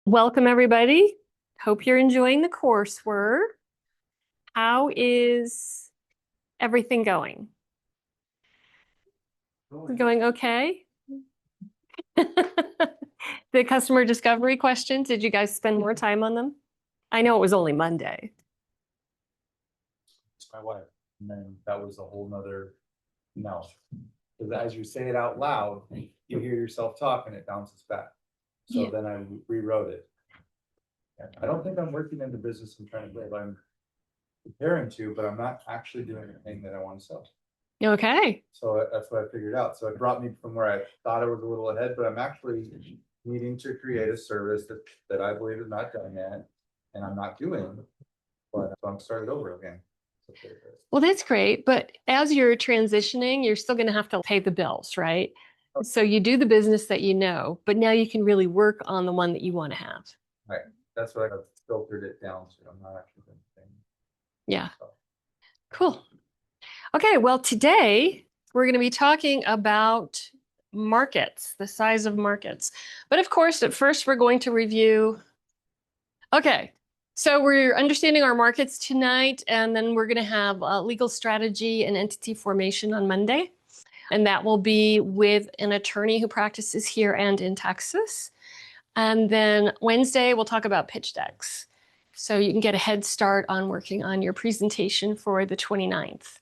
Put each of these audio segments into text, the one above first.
Welcome, everybody. Hope you're enjoying the coursework. How is everything going? Going okay? The customer discovery questions, did you guys spend more time on them? I know it was only Monday. It's my wife. And then that was a whole nother no. Because as you say it out loud, you hear yourself talk and it bounces back. So Yeah. then I rewrote it. And I don't think I'm working in the business I'm trying to live. I'm preparing to, but I'm not actually doing the thing that I want to sell. Okay. So that's what I figured out. So it brought me from where I thought I was a little ahead, but I'm actually needing to create a service that I believe is not done yet, and I'm not doing. But so I'm started over again. Well, that's great. But as you're transitioning, you're still going to have to pay the bills, right? So you do the business that you know, but now you can really work on the one that you want to have. Right. That's what I've filtered it down to. I'm not actually doing the thing. Yeah. Cool. Okay, well, today we're going to be talking about markets, the size of markets. But of course, at first we're going to review. Okay, so we're understanding our markets tonight, and then we're going to have legal strategy and entity formation on Monday. And that will be with an attorney who practices here and in Texas. And then Wednesday, we'll talk about pitch decks. So you can get a head start on working on your presentation for the 29th.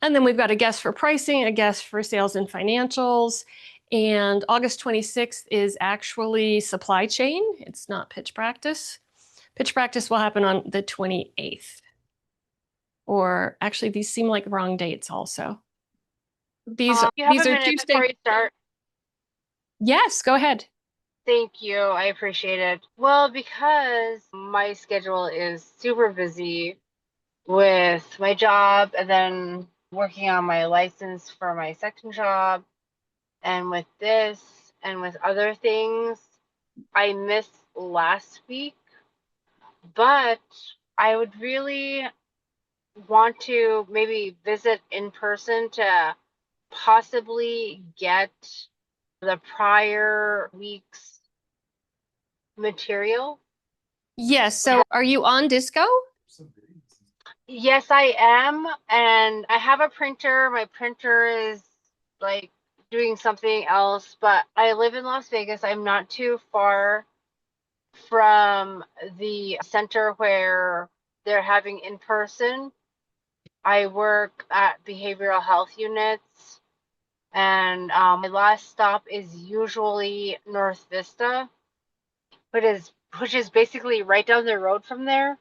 And then we've got a guest for pricing, a guest for sales and financials. And August 26th is actually supply chain. It's not pitch practice. Pitch practice will happen on the 28th. Or actually, these seem like wrong dates also. These are Tuesday. Before you start? Yes, go ahead. Thank you. I appreciate it. Well, because my schedule is super busy with my job and then working on my license for my second job, and with this and with other things, I missed last week. But I would really want to maybe visit in person to possibly get the prior week's material. Yes. So are you on Disco? Yes, I am. And I have a printer. My printer is like doing something else, but I live in Las Vegas. I'm not too far from the center where they're having in person. I work at behavioral health units, and my last stop is usually North Vista, which is basically right down the road from there.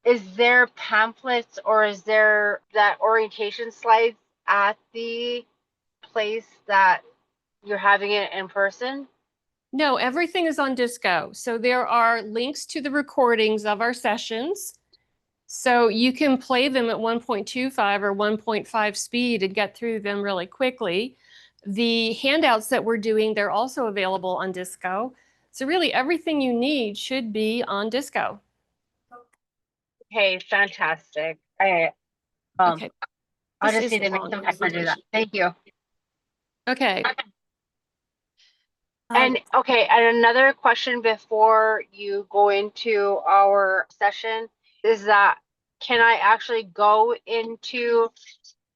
Is there pamphlets or is there that orientation slides at the place that you're having it in person? No, everything is on Disco. So there are links to the recordings of our sessions. So you can play them at 1.25 or 1.5 speed and get through them really quickly. The handouts that we're doing, they're also available on Disco. So really everything you need should be on Disco. Okay, fantastic. Okay. I'll just need to make some time to do that. Thank you. Okay. And another question before you go into our session is that can I actually go into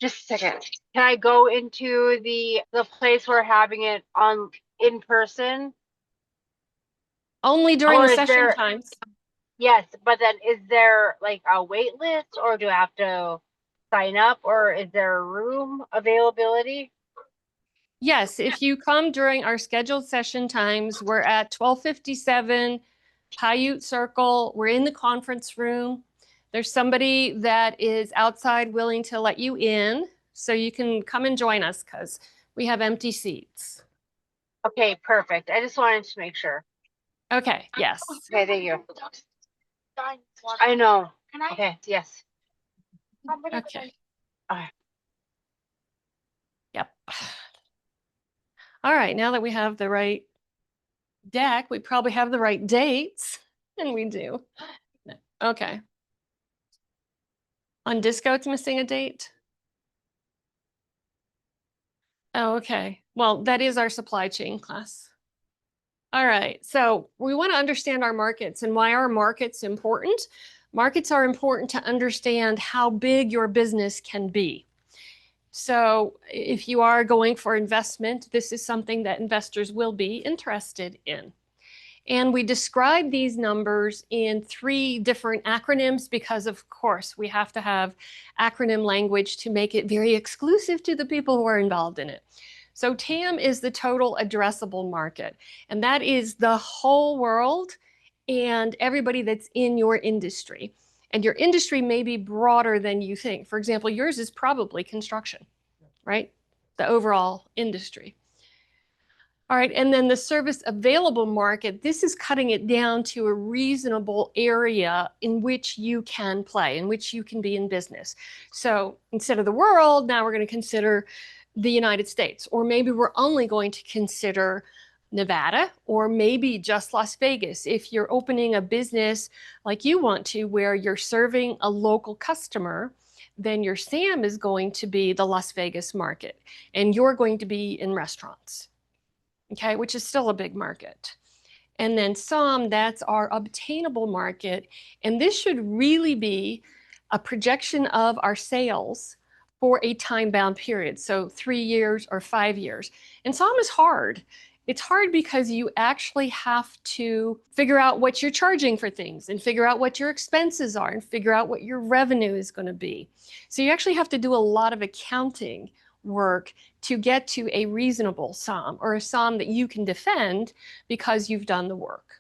just a second? Can I go into the place we're having it on in person? Only during the session times. Yes, but then is there like a wait list, or do I have to sign up, or is there room availability? Yes, if you come during our scheduled session times, we're at 1257 Paiute Circle. We're in the conference room. There's somebody that is outside willing to let you in, so you can come and join us because we have empty seats. Okay, perfect. I just wanted to make sure. Okay, yes. Okay, thank you. I know. Okay, yes. Okay. All right. Yep. All right, now that we have the right deck, we probably have the right dates, and we do. Okay. On Disco, it's missing a date. Oh, okay. Well, that is our supply chain class. All right, so we want to understand our markets and why are markets important. Markets are important to understand how big your business can be. So if you are going for investment, this is something that investors will be interested in. And we describe these numbers in 3 different acronyms because, of course, we have to have acronym language to make it very exclusive to the people who are involved in it. So TAM is the total addressable market, and that is the whole world and everybody that's in your industry. And your industry may be broader than you think. For example, yours is probably construction, right? The overall industry. All right, and then the service available market, this is cutting it down to a reasonable area in which you can play, in which you can be in business. So instead of the world, now we're going to consider the United States, or maybe we're only going to consider Nevada, or maybe just Las Vegas. If you're opening a business like you want to, where you're serving a local customer, then your SAM is going to be the Las Vegas market, and you're going to be in restaurants. Okay, which is still a big market. And then SOM, that's our obtainable market. And this should really be a projection of our sales for a time-bound period. So 3 years or 5 years. And SOM is hard. It's hard because you actually have to figure out what you're charging for things and figure out what your expenses are and figure out what your revenue is going to be. So you actually have to do a lot of accounting work to get to a reasonable SOM, or a SOM that you can defend because you've done the work.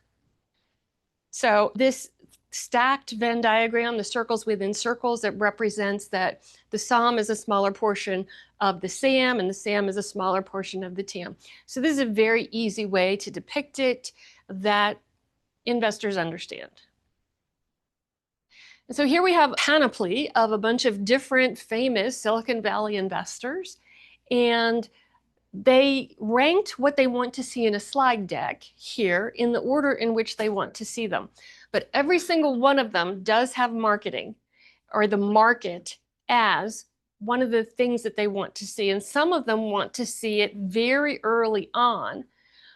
So this stacked Venn diagram, the circles within circles, that represents that the SOM is a smaller portion of the SAM and the SAM is a smaller portion of the TAM. So this is a very easy way to depict it that investors understand. And so here we have a panoply of a bunch of different famous Silicon Valley investors, and they ranked what they want to see in a slide deck here in the order in which they want to see them. But every single one of them does have marketing, or the market, as one of the things that they want to see. And some of them want to see it very early on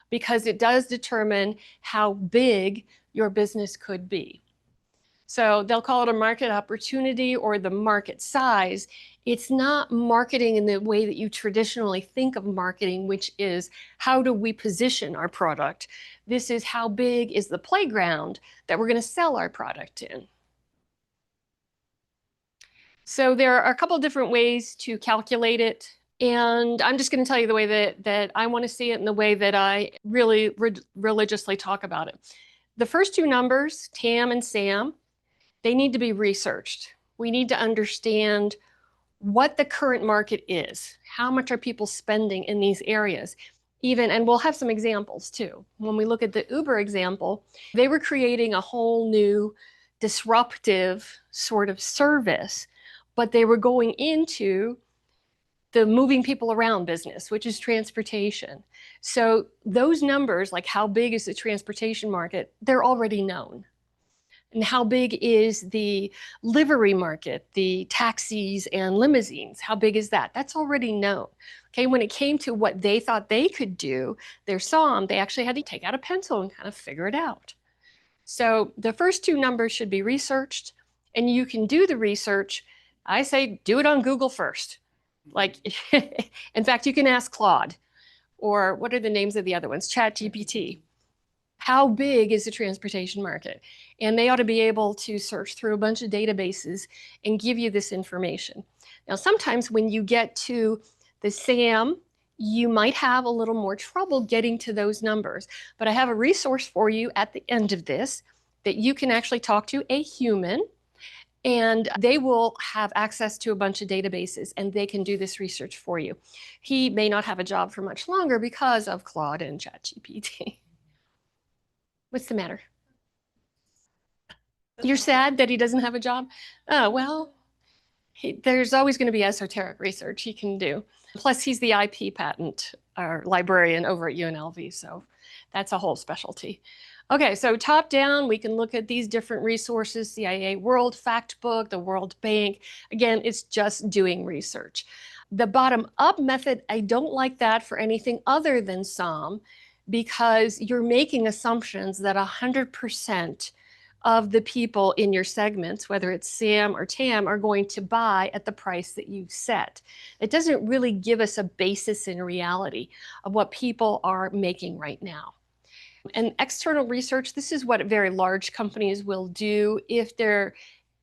because it does determine how big your business could be. So they'll call it a market opportunity or the market size. It's not marketing in the way that you traditionally think of marketing, which is how do we position our product? This is how big is the playground that we're going to sell our product in. So there are a couple of different ways to calculate it. And I'm just going to tell you the way that I want to see it and the way that I really religiously talk about it. The first 2 numbers, TAM and SAM, they need to be researched. We need to understand what the current market is. How much are people spending in these areas? And we'll have some examples too. When we look at the Uber example, they were creating a whole new disruptive sort of service, but they were going into the moving people around business, which is transportation. So those numbers, like how big is the transportation market, they're already known. And how big is the livery market, the taxis and limousines? How big is that? That's already known. Okay, when it came to what they thought they could do, their SOM, they actually had to take out a pencil and kind of figure it out. So the first 2 numbers should be researched, and you can do the research. I say do it on Google first. Like, in fact, you can ask Claude, or what are the names of the other ones? ChatGPT. How big is the transportation market? And they ought to be able to search through a bunch of databases and give you this information. Now, sometimes when you get to the SAM, you might have a little more trouble getting to those numbers. But I have a resource for you at the end of this that you can actually talk to a human, and they will have access to a bunch of databases and they can do this research for you. He may not have a job for much longer because of Claude and ChatGPT. What's the matter? You're sad that he doesn't have a job? Oh, well, there's always going to be esoteric research he can do. Plus, he's the IP patent or librarian over at UNLV, so that's a whole specialty. Okay, so top down, we can look at these different resources, CIA World Factbook, the World Bank. Again, it's just doing research. The bottom up method, I don't like that for anything other than SOM, because you're making assumptions that 100% of the people in your segments, whether it's SAM or TAM, are going to buy at the price that you set. It doesn't really give us a basis in reality of what people are making right now. And external research, this is what very large companies will do if they're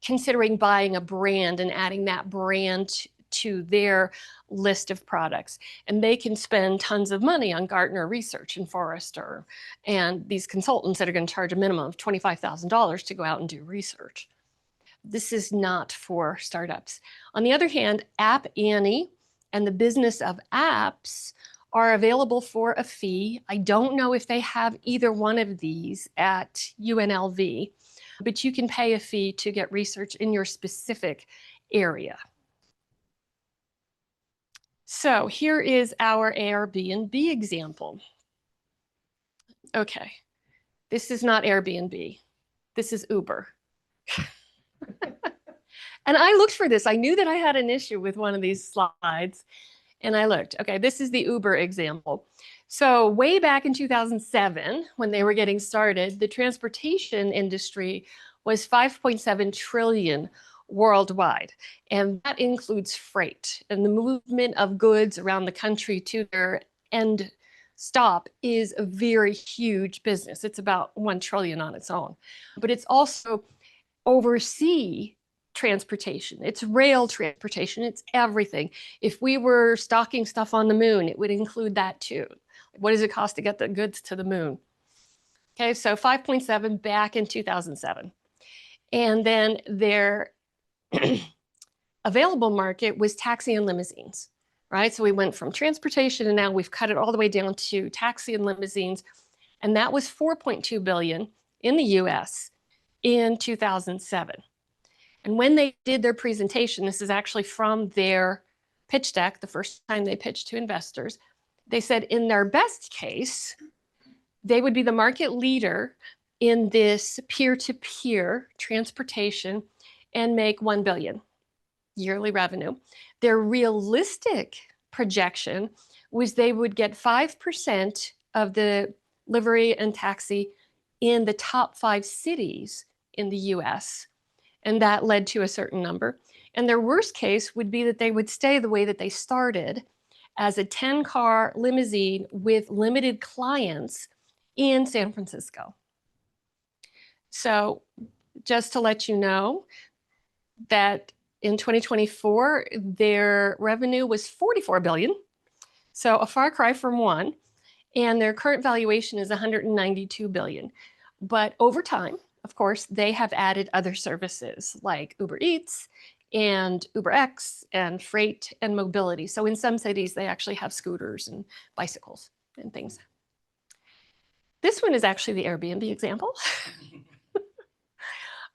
considering buying a brand and adding that brand to their list of products. And they can spend tons of money on Gartner Research and Forrester and these consultants that are going to charge a minimum of $25,000 to go out and do research. This is not for startups. On the other hand, App Annie and the business of apps are available for a fee. I don't know if they have either one of these at UNLV, but you can pay a fee to get research in your specific area. So here is our Airbnb example. Okay, this is not Airbnb. This is Uber. And I looked for this. I knew that I had an issue with one of these slides. And I looked. Okay, this is the Uber example. So way back in 2007, when they were getting started, the transportation industry was 5.7 trillion worldwide. And that includes freight. And the movement of goods around the country to their end stop is a very huge business. It's about 1 trillion on its own. But it's also oversea transportation, it's rail transportation, it's everything. If we were stocking stuff on the moon, it would include that too. What does it cost to get the goods to the moon? Okay, so 5.7 back in 2007. And then their available market was taxi and limousines, right? So we went from transportation and now we've cut it all the way down to taxi and limousines. And that was 4.2 billion in the US in 2007. And when they did their presentation, this is actually from their pitch deck, the first time they pitched to investors, they said in their best case, they would be the market leader in this peer-to-peer transportation and make 1 billion yearly revenue. Their realistic projection was they would get 5% of the livery and taxi in the top 5 cities in the US. And that led to a certain number. And their worst case would be that they would stay the way that they started as a 10-car limousine with limited clients in San Francisco. So just to let you know that in 2024, their revenue was 44 billion. So a far cry from one. And their current valuation is 192 billion. But over time, of course, they have added other services like Uber Eats and UberX and freight and mobility. So in some cities, they actually have scooters and bicycles and things. This one is actually the Airbnb example.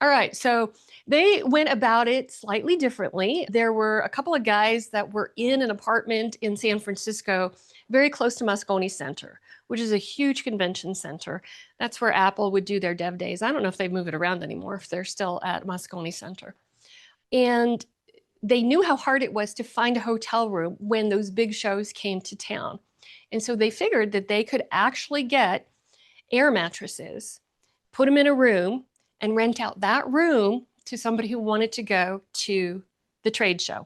All right, so they went about it slightly differently. There were a couple of guys that were in an apartment in San Francisco, very close to Moscone Center, which is a huge convention center. That's where Apple would do their dev days. I don't know if they move it around anymore, if they're still at Moscone Center. And they knew how hard it was to find a hotel room when those big shows came to town. And so they figured that they could actually get air mattresses, put them in a room, and rent out that room to somebody who wanted to go to the trade show.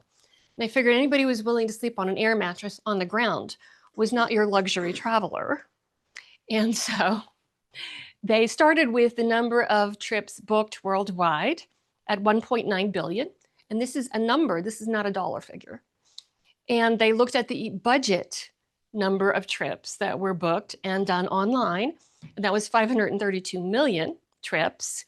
They figured anybody who was willing to sleep on an air mattress on the ground was not your luxury traveler. And so they started with the number of trips booked worldwide at 1.9 billion. And this is a number, this is not a dollar figure. And they looked at the budget number of trips that were booked and done online. And that was 532 million trips.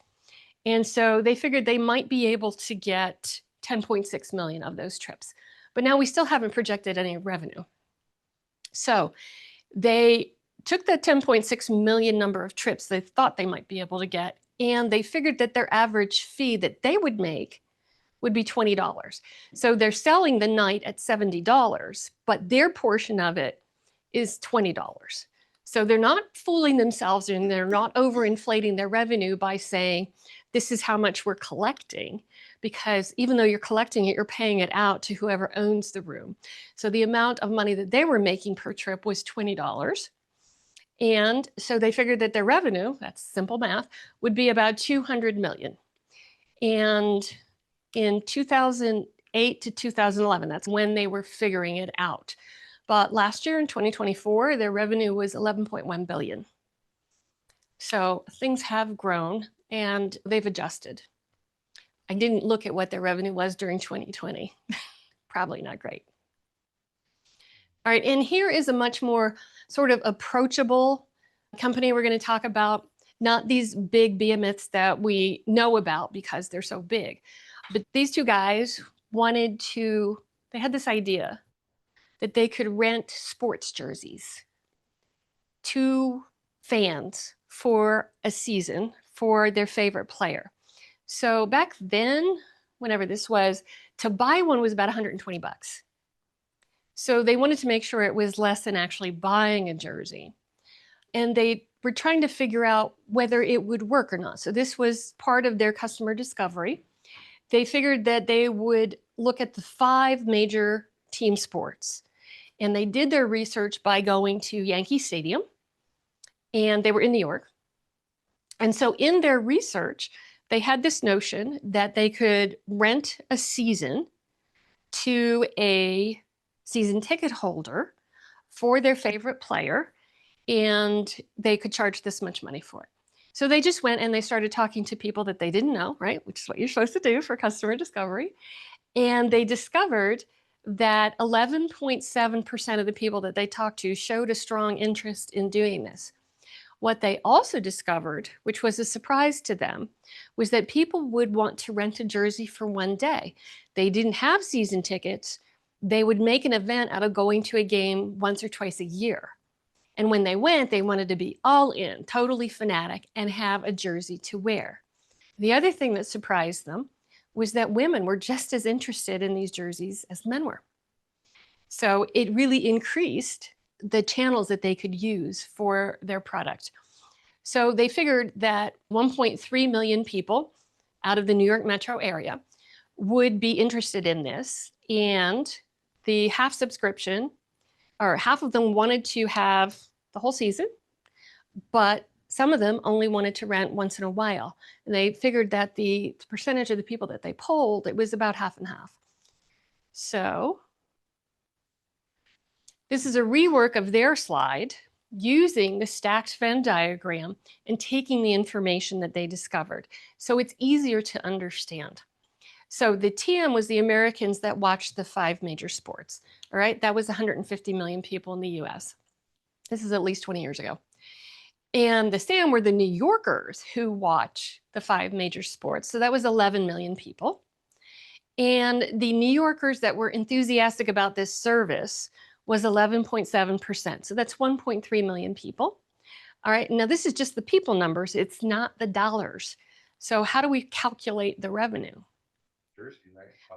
And so they figured they might be able to get 10.6 million of those trips. But now we still haven't projected any revenue. So they took that 10.6 million number of trips they thought they might be able to get, and they figured that their average fee that they would make would be $20. So they're selling the night at $70, but their portion of it is $20. So they're not fooling themselves and they're not overinflating their revenue by saying, this is how much we're collecting, because even though you're collecting it, you're paying it out to whoever owns the room. So the amount of money that they were making per trip was $20. And so they figured that their revenue, that's simple math, would be about 200 million. And in 2008 to 2011, that's when they were figuring it out. But last year in 2024, their revenue was 11.1 billion. So things have grown and they've adjusted. I didn't look at what their revenue was during 2020. Probably not great. All right, and here is a much more sort of approachable company we're going to talk about, not these big behemoths that we know about because they're so big. But these two guys they had this idea that they could rent sports jerseys to fans for a season for their favorite player. So back then, whenever this was, to buy one was about 120 bucks. So they wanted to make sure it was less than actually buying a jersey. And they were trying to figure out whether it would work or not. So this was part of their customer discovery. They figured that they would look at the 5 major team sports. And they did their research by going to Yankee Stadium. And they were in New York. And so in their research, they had this notion that they could rent a season to a season ticket holder for their favorite player, and they could charge this much money for it. So they just went and they started talking to people that they didn't know, right? Which is what you're supposed to do for customer discovery. And they discovered that 11.7% of the people that they talked to showed a strong interest in doing this. What they also discovered, which was a surprise to them, was that people would want to rent a jersey for one day. They didn't have season tickets. They would make an event out of going to a game once or twice a year. And when they went, they wanted to be all in, totally fanatic, and have a jersey to wear. The other thing that surprised them was that women were just as interested in these jerseys as men were. So it really increased the channels that they could use for their product. So they figured that 1.3 million people out of the New York metro area would be interested in this. And the half subscription, or half of them wanted to have the whole season, but some of them only wanted to rent once in a while. And they figured that the percentage of the people that they polled, it was about half and half. So this is a rework of their slide using the stacked Venn diagram and taking the information that they discovered. So it's easier to understand. So the TAM was the Americans that watched the 5 major sports. All right, that was 150 million people in the US. This is at least 20 years ago. And the SAM were the New Yorkers who watch the 5 major sports. So that was 11 million people. And the New Yorkers that were enthusiastic about this service was 11.7%. So that's 1.3 million people. All right, now this is just the people numbers. It's not the dollars. So how do we calculate the revenue?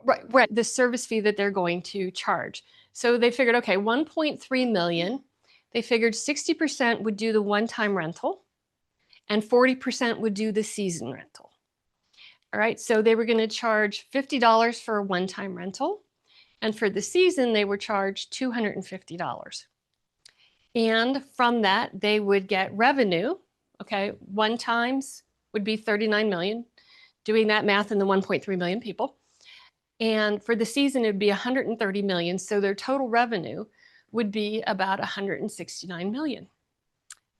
Right, the service fee that they're going to charge. So they figured, okay, 1.3 million. They figured 60% would do the one-time rental and 40% would do the season rental. All right, so they were going to charge $50 for a one-time rental. And for the season, they were charged $250. And from that, they would get revenue. Okay, one times would be 39 million, doing that math in the 1.3 million people. And for the season, it would be 130 million. So their total revenue would be about 169 million.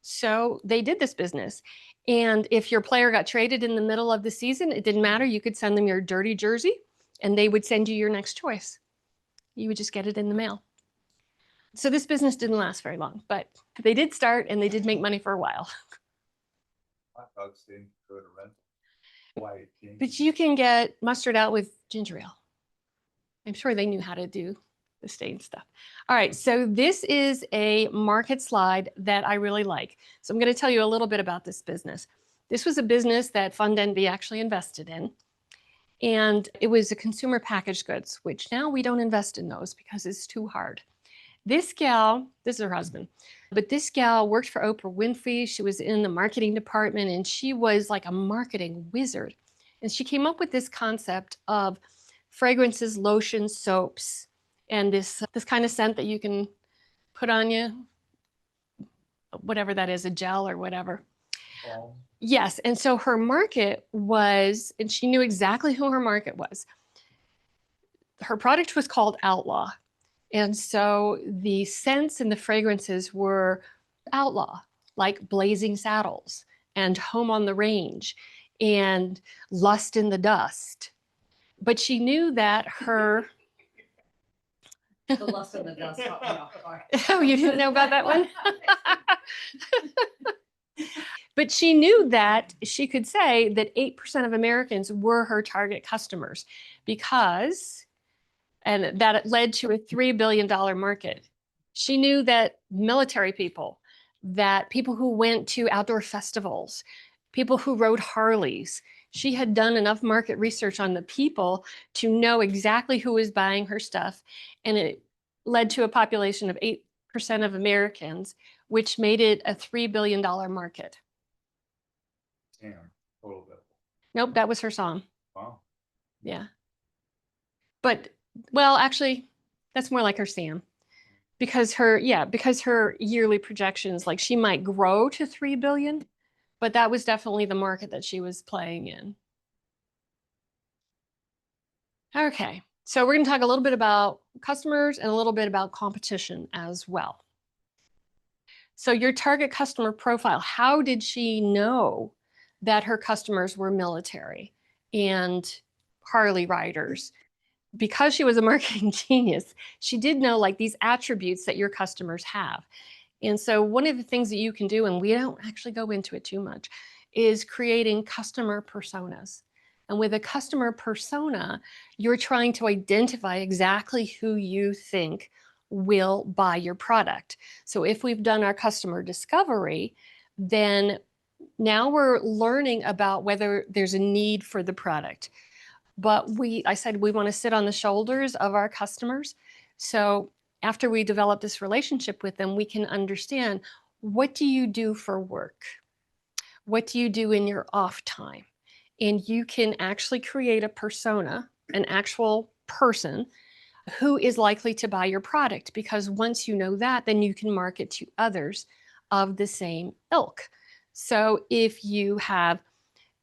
So they did this business. And if your player got traded in the middle of the season, it didn't matter. You could send them your dirty jersey and they would send you your next choice. You would just get it in the mail. So this business didn't last very long, but they did start and they did make money for a while. Hot dogs didn't go to rental. But you can get mustard out with ginger ale. I'm sure they knew how to do the stain stuff. All right, so this is a market slide that I really like. So I'm going to tell you a little bit about this business. This was a business that Fund Envy actually invested in. And it was a consumer packaged goods, which now we don't invest in those because it's too hard. This gal, this is her husband, but this gal worked for Oprah Winfrey. She was in the marketing department and she was like a marketing wizard. And she came up with this concept of fragrances, lotions, soaps, and this kind of scent that you can put on you. whatever that is, a gel or whatever. Balm. Yes. And so her market was, and she knew exactly who her market was. Her product was called Outlaw. And so the scents and the fragrances were outlaw, like Blazing Saddles and Home on the Range and Lust in the Dust. But she knew that her... The Lust in the Dust caught me off guard. Oh, you didn't know about that one? But she knew that she could say that 8% of Americans were her target customers because, and that led to a $3 billion market. She knew that military people, that people who went to outdoor festivals, people who rode Harleys, she had done enough market research on the people to know exactly who was buying her stuff. And it led to a population of 8% of Americans, which made it a $3 billion market. TAM, total available. Nope, that was her song. Wow. Yeah. But, well, actually, that's more like her SAM. Because her yearly projections, like she might grow to 3 billion, but that was definitely the market that she was playing in. Okay, so we're going to talk a little bit about customers and a little bit about competition as well. So your target customer profile, how did she know that her customers were military and Harley riders? Because she was a marketing genius, she did know like these attributes that your customers have. And so one of the things that you can do, and we don't actually go into it too much, is creating customer personas. And with a customer persona, you're trying to identify exactly who you think will buy your product. So if we've done our customer discovery, then now we're learning about whether there's a need for the product. But I said we want to sit on the shoulders of our customers. So after we develop this relationship with them, we can understand, what do you do for work? What do you do in your off time? And you can actually create a persona, an actual person who is likely to buy your product. Because once you know that, then you can market to others of the same ilk. So if you have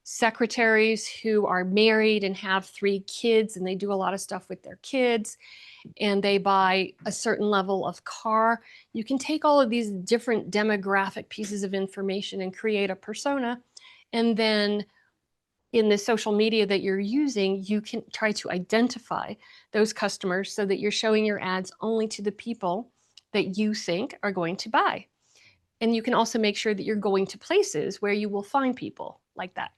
secretaries who are married and have 3 kids and they do a lot of stuff with their kids and they buy a certain level of car, you can take all of these different demographic pieces of information and create a persona. And then in the social media that you're using, you can try to identify those customers so that you're showing your ads only to the people that you think are going to buy. And you can also make sure that you're going to places where you will find people like that.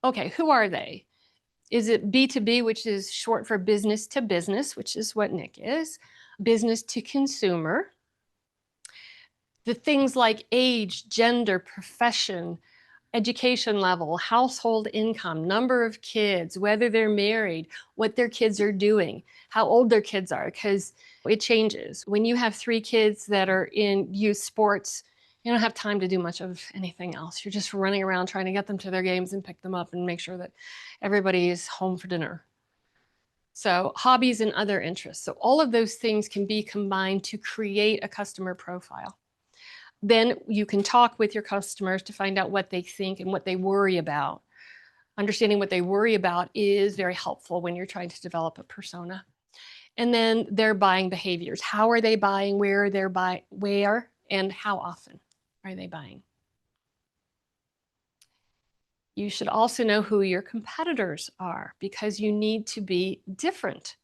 Okay, who are they? Is it B2B, which is short for business to business, which is what Nick is, business to consumer. The things like age, gender, profession, education level, household income, number of kids, whether they're married, what their kids are doing, how old their kids are, because it changes. When you have 3 kids that are in youth sports, you don't have time to do much of anything else. You're just running around trying to get them to their games and pick them up and make sure that everybody is home for dinner. So hobbies and other interests. So all of those things can be combined to create a customer profile. Then you can talk with your customers to find out what they think and what they worry about. Understanding what they worry about is very helpful when you're trying to develop a persona. And then their buying behaviors. How are they buying? Where they're buying? Where and how often are they buying? You should also know who your competitors are, because you need to be different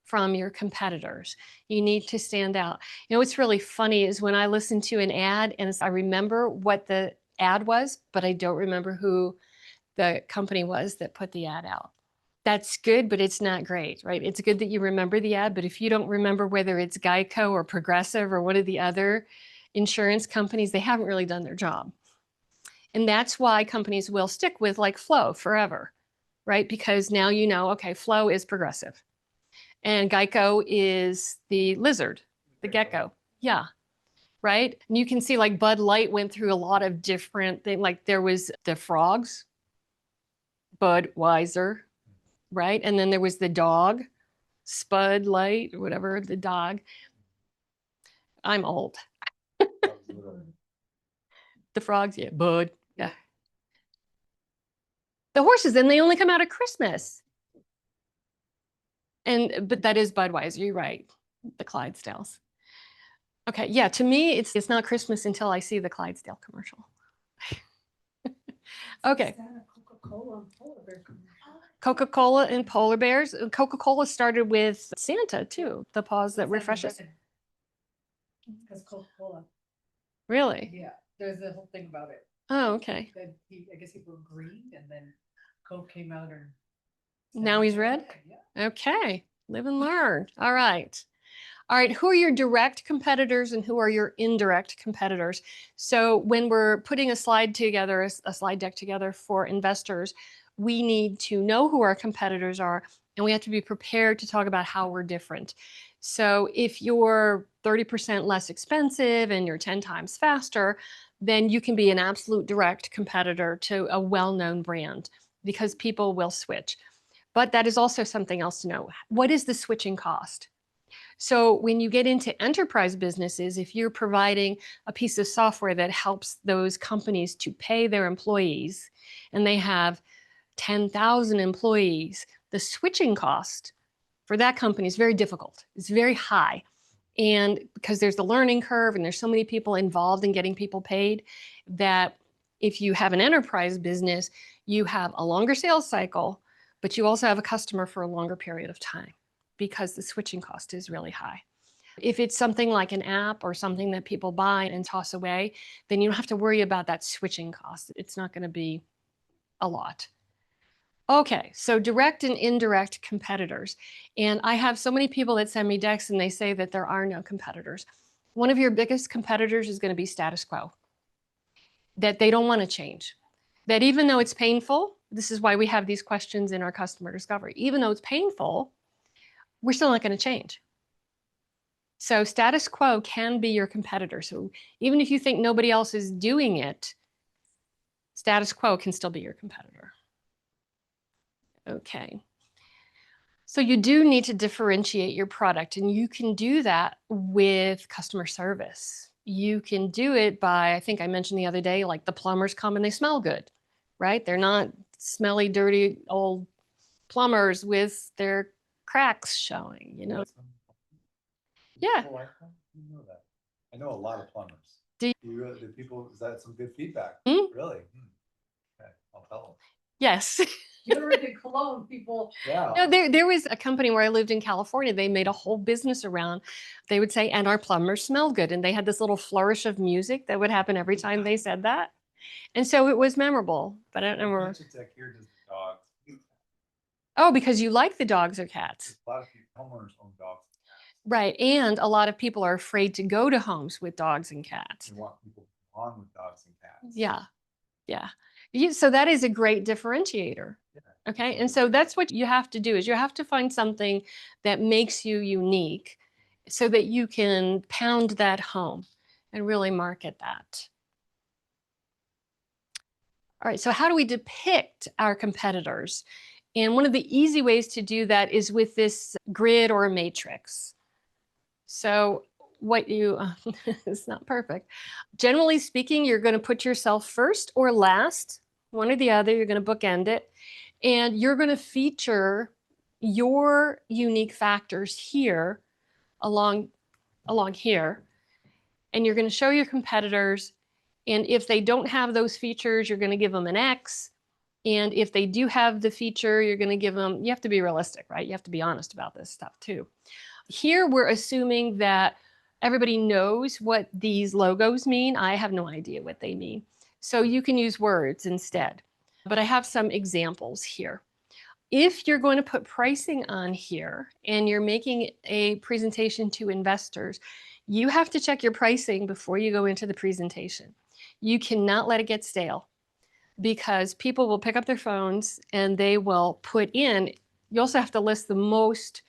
from your competitors. You need to stand out. You know, what's really funny is when I listen to an ad and I remember what the ad was, but I don't remember who the company was that put the ad out. That's good, but it's not great, right? It's good that you remember the ad, but if you don't remember whether it's Geico or Progressive or one of the other insurance companies, they haven't really done their job. And that's why companies will stick with like Flo forever, right? Because now you know, okay, Flo is Progressive and Geico is the lizard, the gecko. Yeah, right? And you can see like Bud Light went through a lot of different things. Like there was the frogs, Budweiser, right? And then there was the dog, Spud Light, or whatever, the dog. I'm old. That was The frogs, yeah, bud, yeah. The horses, and they only come out at Christmas. But that is Budweiser, you're right, the Clydesdales. Okay, yeah, to me, it's not Christmas until I see the Clydesdale commercial. Okay. Coca-Cola and polar bear commercial. Coca-Cola and polar bears. Coca-Cola started with Santa too, the paws that refreshes. Because Coca-Cola. Really? Yeah, there's a whole thing about it. Oh, okay. That I guess he were green and then Coke came out and. Now he's red? Yeah. Okay, live and learn. All right. All right, who are your direct competitors and who are your indirect competitors? So when we're putting a slide together, a slide deck together for investors, we need to know who our competitors are, and we have to be prepared to talk about how we're different. So if you're 30% less expensive and you're 10 times faster, then you can be an absolute direct competitor to a well-known brand because people will switch. But that is also something else to know. What is the switching cost? So when you get into enterprise businesses, if you're providing a piece of software that helps those companies to pay their employees, and they have 10,000 employees, the switching cost for that company is very difficult. It's very high. And because there's the learning curve and there's so many people involved in getting people paid, that if you have an enterprise business, you have a longer sales cycle, but you also have a customer for a longer period of time, because the switching cost is really high. If it's something like an app or something that people buy and toss away, then you don't have to worry about that switching cost. It's not going to be a lot. Okay, so direct and indirect competitors. And I have so many people that send me decks and they say that there are no competitors. One of your biggest competitors is going to be status quo, that they don't want to change. That even though it's painful, this is why we have these questions in our customer discovery, even though it's painful, we're still not going to change. So status quo can be your competitor. So even if you think nobody else is doing it, status quo can still be your competitor. Okay. So you do need to differentiate your product, and you can do that with customer service. You can do it by, I think I mentioned the other day, like the plumbers come and they smell good, right? They're not smelly, dirty old plumbers with their cracks showing, you know? Yeah. Oh, I didn't know that. I know a lot of plumbers. Do people, is that some good feedback? Hmm? Really? Okay, I'll tell them. Yes. You ever did Cologne, people? Yeah. No, there was a company where I lived in California. They made a whole business around, they would say, and our plumbers smell good. And they had this little flourish of music that would happen every time they said that. And so it was memorable, but I don't remember. Tech here does the dogs. Oh, because you like the dogs or cats. A lot of people, homeowners own dogs. Right. And a lot of people are afraid to go to homes with dogs and cats. You want people on with dogs and cats. Yeah. Yeah. So that is a great differentiator. Yeah. Okay. And so that's what you have to do, is you have to find something that makes you unique so that you can pound that home and really market that. All right. So how do we depict our competitors? And one of the easy ways to do that is with this grid or a matrix. So what you, it's not perfect. Generally speaking, you're going to put yourself first or last, one or the other. You're going to bookend it. And you're going to feature your unique factors here along here. And you're going to show your competitors. And if they don't have those features, you're going to give them an X. And if they do have the feature, you're going to give them, you have to be realistic, right? You have to be honest about this stuff too. Here, we're assuming that everybody knows what these logos mean. I have no idea what they mean. So you can use words instead. But I have some examples here. If you're going to put pricing on here and you're making a presentation to investors, you have to check your pricing before you go into the presentation. You cannot let it get stale, because people will pick up their phones and they will put in, you also have to list the most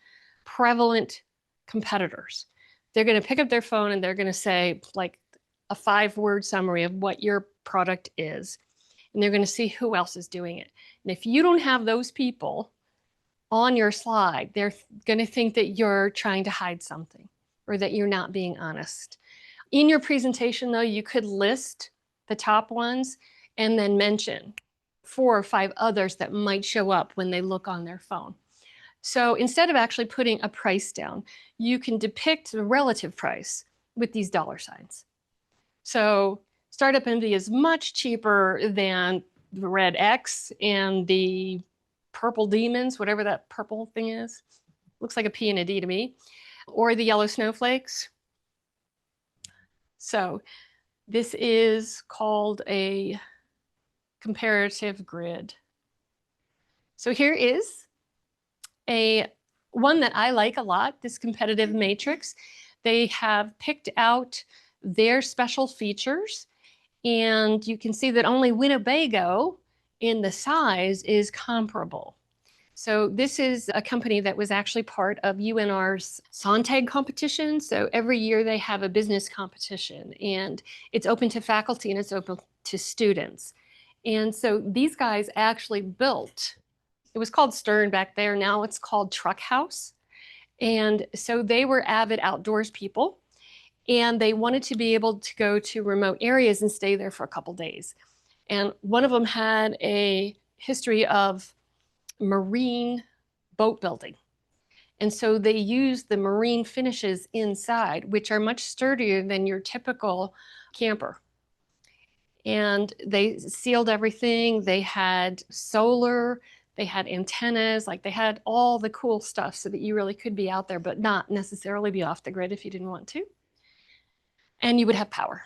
prevalent competitors. They're going to pick up their phone and they're going to say like a 5-word summary of what your product is. And they're going to see who else is doing it. And if you don't have those people on your slide, they're going to think that you're trying to hide something or that you're not being honest. In your presentation, though, you could list the top ones, and then mention 4 or 5 others that might show up when they look on their phone. So instead of actually putting a price down, you can depict the relative price with these dollar signs. So Startup Envy is much cheaper than the red X and the purple demons, whatever that purple thing is. Looks like a P and a D to me. Or the yellow snowflakes. So this is called a comparative grid. So here is one that I like a lot, this competitive matrix. They have picked out their special features, and you can see that only Winnebago in the size is comparable. So this is a company that was actually part of UNR's Sontag competition. So every year they have a business competition, and it's open to faculty and it's open to students. And so these guys actually built, it was called Stern back there, now it's called Truck House. And so they were avid outdoors people, and they wanted to be able to go to remote areas and stay there for a couple days. And one of them had a history of marine boat building. And so they used the marine finishes inside, which are much sturdier than your typical camper. And they sealed everything. They had solar, they had antennas, like they had all the cool stuff so that you really could be out there, but not necessarily be off the grid if you didn't want to. And you would have power.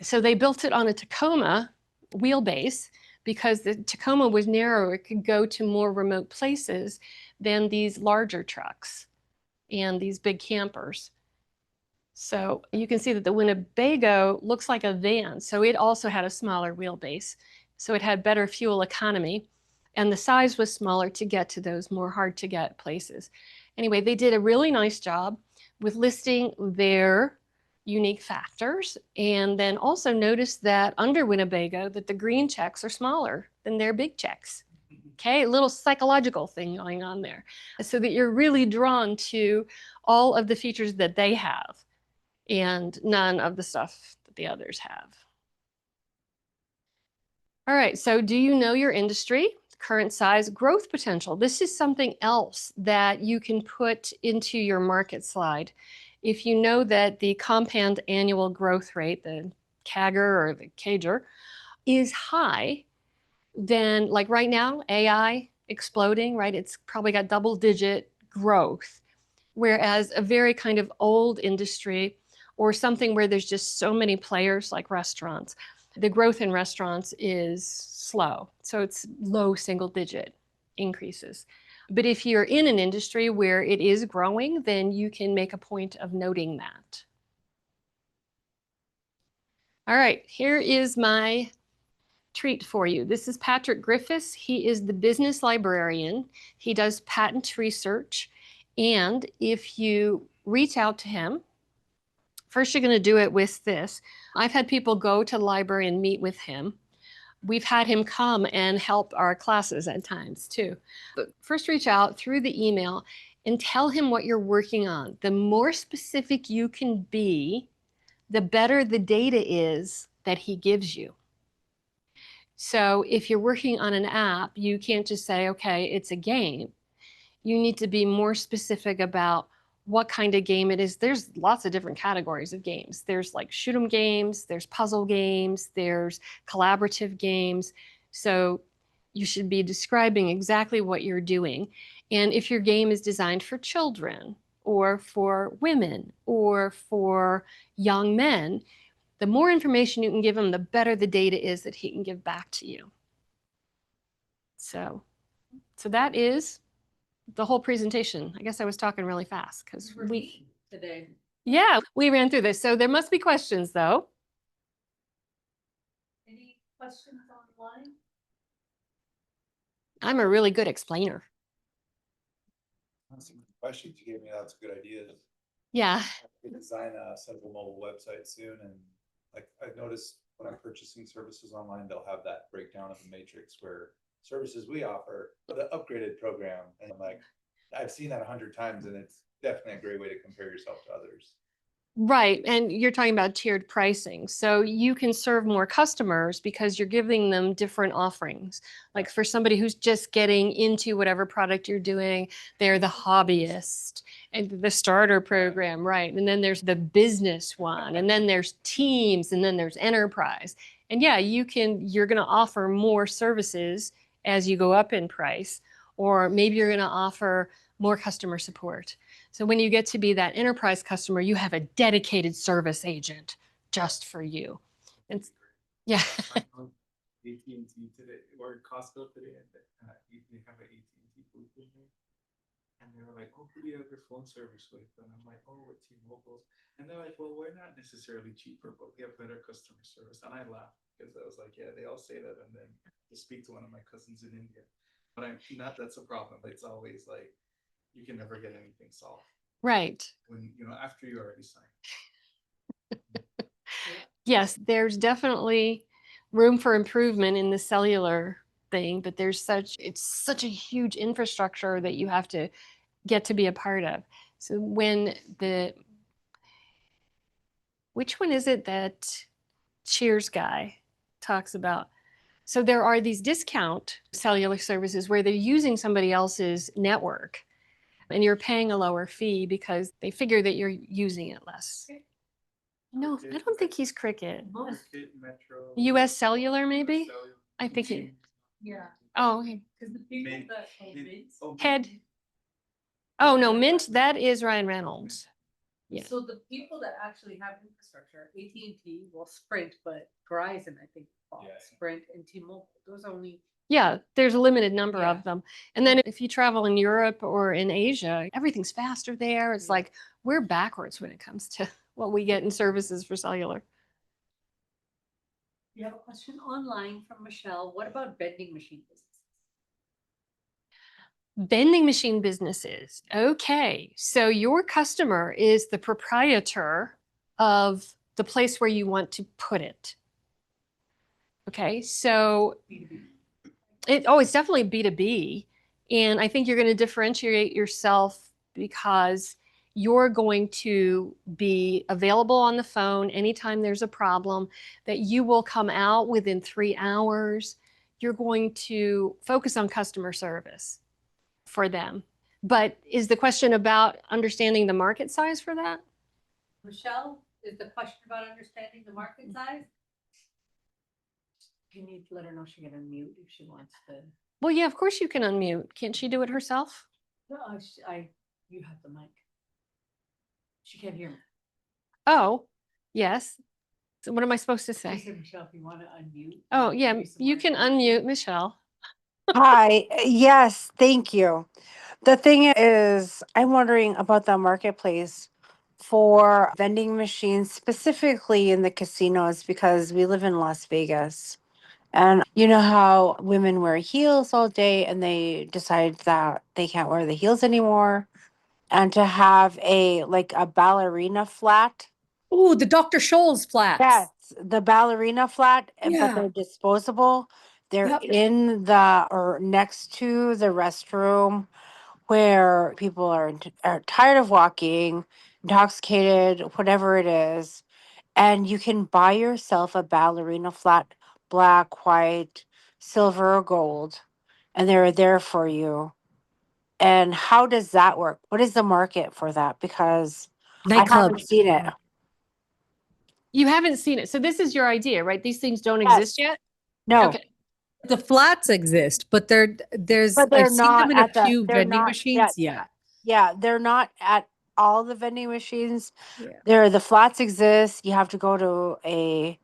So they built it on a Tacoma wheelbase because the Tacoma was narrower. It could go to more remote places than these larger trucks and these big campers. So you can see that the Winnebago looks like a van. So it also had a smaller wheelbase. So it had better fuel economy, and the size was smaller to get to those more hard to get places. Anyway, they did a really nice job with listing their unique factors, and then also notice that under Winnebago that the green checks are smaller than their big checks. Okay, a little psychological thing going on there, so that you're really drawn to all of the features that they have and none of the stuff that the others have. All right, so do you know your industry, current size, growth potential? This is something else that you can put into your market slide. If you know that the compound annual growth rate, the CAGR or the CAGR, is high, then like right now, AI exploding, right? It's probably got double-digit growth. Whereas a very kind of old industry or something where there's just so many players like restaurants, the growth in restaurants is slow. So it's low single-digit increases. But if you're in an industry where it is growing, then you can make a point of noting that. All right, here is my treat for you. This is Patrick Griffiths. He is the business librarian. He does patent research. And if you reach out to him, first you're going to do it with this. I've had people go to the library and meet with him. We've had him come and help our classes at times too. But first reach out through the email and tell him what you're working on. The more specific you can be, the better the data is that he gives you. So if you're working on an app, you can't just say, okay, it's a game. You need to be more specific about what kind of game it is. There's lots of different categories of games. There's like shoot 'em games, there's puzzle games, there's collaborative games. So you should be describing exactly what you're doing. And if your game is designed for children or for women or for young men, the more information you can give him, the better the data is that he can give back to you. So that is the whole presentation. I guess I was talking really fast because today. yeah, we ran through this. So there must be questions though. Any questions online? I'm a really good explainer. Some questions you gave me, that's a good idea. Yeah. We design a simple mobile website soon, and like I've noticed when I'm purchasing services online, they'll have that breakdown of the matrix where services we offer, the upgraded program, and I'm like, I've seen that 100 times, and it's definitely a great way to compare yourself to others. Right. And you're talking about tiered pricing. So you can serve more customers because you're giving them different offerings. Like for somebody who's just getting into whatever product you're doing, they're the hobbyist and the starter program, right? And then there's the business one, and then there's teams, and then there's enterprise. And yeah, you're going to offer more services as you go up in price, or maybe you're going to offer more customer support. So when you get to be that enterprise customer, you have a dedicated service agent just for you. And yeah. AT&T today or Costco today, and they have an AT&T booth in there. And they were like, "Oh, who do you have your phone service with?" And I'm like, "Oh, with T-Mobile." And they're like, "Well, we're not necessarily cheaper, but we have better customer service." And I laughed because I was like, "Yeah, they all say that." And then to speak to one of my cousins in India, but I'm not. That's a problem. It's always like you can never get anything solved Right. when after you already signed. Yes, there's definitely room for improvement in the cellular thing, but it's such a huge infrastructure that you have to get to be a part of. So which one is it that Cheers guy talks about? So there are these discount cellular services where they're using somebody else's network and you're paying a lower fee because they figure that you're using it less. No, I don't think he's Cricket. Cricket, Metro, US Cellular, maybe? Cellular. I think he, Yeah, oh, okay. because the people Mint. that own Mint. Oh, Head. Oh, no, Mint, that is Ryan Reynolds. Yeah. So the people that actually have infrastructure, AT&T, well, Sprint, but Verizon, I think, bought Yeah. Sprint and T-Mobile, those only. Yeah, there's a limited number Yeah. of them. And then if you travel in Europe or in Asia, everything's faster there. It's Yeah. like we're backwards when it comes to what we get in services for cellular. You have a question online from Michelle. What about vending machine business? Vending machine businesses. Okay, so your customer is the proprietor of the place where you want to put it. Okay, so B2B. it's definitely B2B. And I think you're going to differentiate yourself because you're going to be available on the phone anytime there's a problem, that you will come out within 3 hours. You're going to focus on customer service for them. But is the question about understanding the market size for that? Michelle, is the question about understanding the market size? You need to let her know she can unmute if she wants to. Well, yeah, of course you can unmute. Can't she do it herself? No, you have the mic. She can't hear me. Oh, yes. So what am I supposed to She say? said, Michelle, if you want to unmute. Oh, yeah, give you some you more can information. unmute Michelle. Hi, yes, thank you. The thing is, I'm wondering about the marketplace for vending machines, specifically in the casinos, because we live in Las Vegas. And you know how women wear heels all day and they decide that they can't wear the heels anymore. And to have a ballerina flat. Oh, the Dr. Scholl's flats. Yes, the ballerina flat, but Yeah. they're disposable. They're Yep. in or next to the restroom where people are tired of walking, intoxicated, whatever it is, and you can buy yourself a ballerina flat, black, white, silver, or gold, and they're there for you. And how does that work? What is the market for that? Because I haven't seen it. You haven't seen it. So this is your idea, right? These things don't Yes. exist yet? No, Okay. The flats exist, but there's but they're I've seen not them in a at the. few They're vending not. machines. Yeah. Yeah, they're not at all the vending machines. Yeah. The flats exist. You have to go to a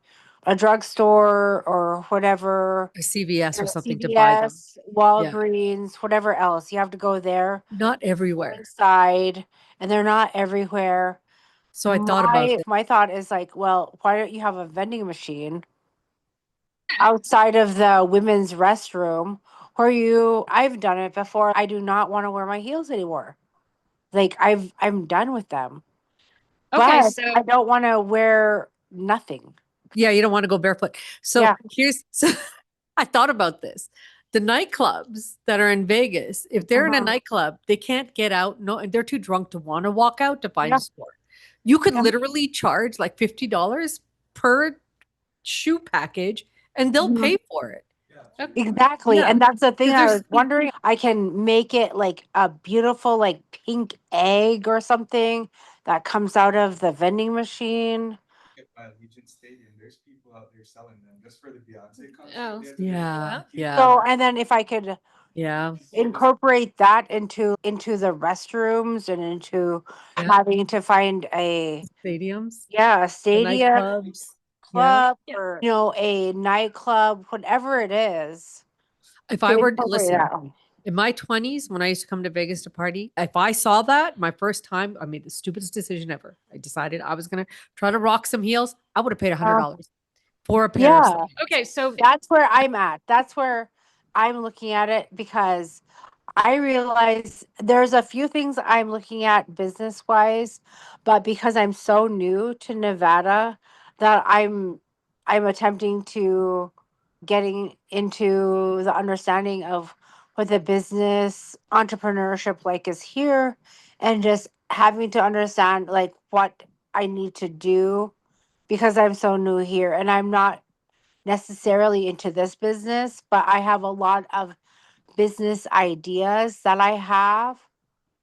drugstore or whatever. A CVS or something to buy them. CVS, Walgreens, whatever else. You have to go there Not everywhere. inside, and they're not everywhere. So I thought about that. My thought is like, well, why don't you have a vending machine outside of the women's restroom where I've done it before. I do not want to wear my heels anymore. Like I'm done with them. Okay, But so I don't want to wear nothing. Yeah, you don't want to go barefoot. So Yeah. so I thought about this. The nightclubs that are in Vegas, if they're in a Uh-huh. nightclub, they can't get out. No, they're too drunk to want to walk out to find Yeah. a sport. You could Yeah. literally charge like $50 per shoe package and they'll Mhm. pay for it. Exactly. Yeah. And that's the thing 'Cause I there's was wondering. I can make it like a beautiful, like pink egg or something that comes out of the vending machine. By Allegiant Stadium, there's people out there selling them just for the Beyonce concert. Oh, They had to Yeah, get yeah, So, and then if I could yeah, incorporate that into the restrooms and into yeah. having to find a, Stadiums, yeah, a the stadium nightclubs. Yeah. club or, a nightclub, whatever it is. If To I were, incorporate listen, that. in my 20s, when I used to come to Vegas to party, if I saw that my first time, I made the stupidest decision ever. I decided I was going to try to rock some heels. I would have paid $100 for a pair of Yeah. slippers. okay. So That's where I'm at. That's where I'm looking at it because I realize there's a few things I'm looking at business wise, but because I'm so new to Nevada that I'm attempting to getting into the understanding of what the business entrepreneurship like is here and just having to understand like what I need to do because I'm so new here and I'm not necessarily into this business, but I have a lot of business ideas that I have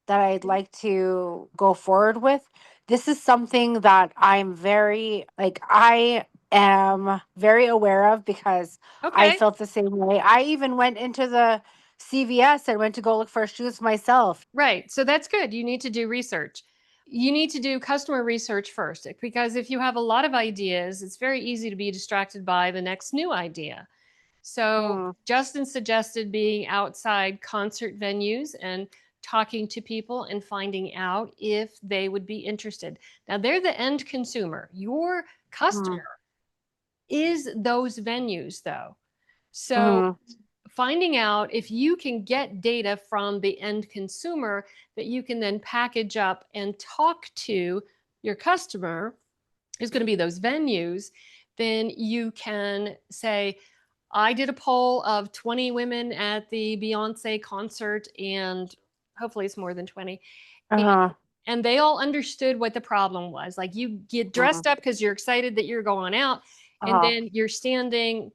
that I'd like to go forward with. This is something that I'm very, like, I am very aware of because I okay, felt the same way. I even went into the CVS and went to go look for shoes myself. right. So that's good. You need to do research. You need to do customer research first because if you have a lot of ideas, it's very easy to be distracted by the next new idea. So Mm, Justin suggested being outside concert venues and talking to people and finding out if they would be interested. Now they're the end consumer. Your mm, customer is those venues though. So mm, finding out if you can get data from the end consumer that you can then package up and talk to your customer is going to be those venues, then you can say, I did a poll of 20 women at the Beyonce concert, and hopefully it's more than 20. uh-huh, And they all understood what the problem was. Like you get mm, dressed up because you're excited that you're going out, and uh-huh, then you're standing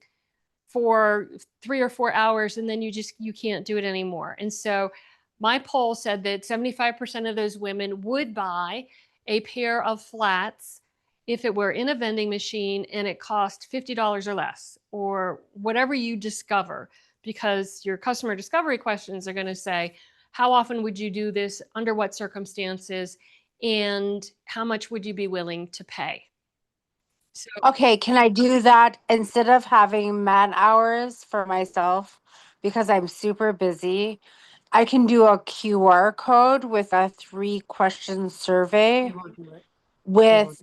for 3 or 4 hours and then you can't do it anymore. And so my poll said that 75% of those women would buy a pair of flats if it were in a vending machine and it cost $50 or less, or whatever you discover, because your customer discovery questions are going to say, how often would you do this, under what circumstances, and how much would you be willing to pay? So Okay, can I do that instead of having man hours for myself because I'm super busy? I can do a QR code with a 3-question survey You won't do it. with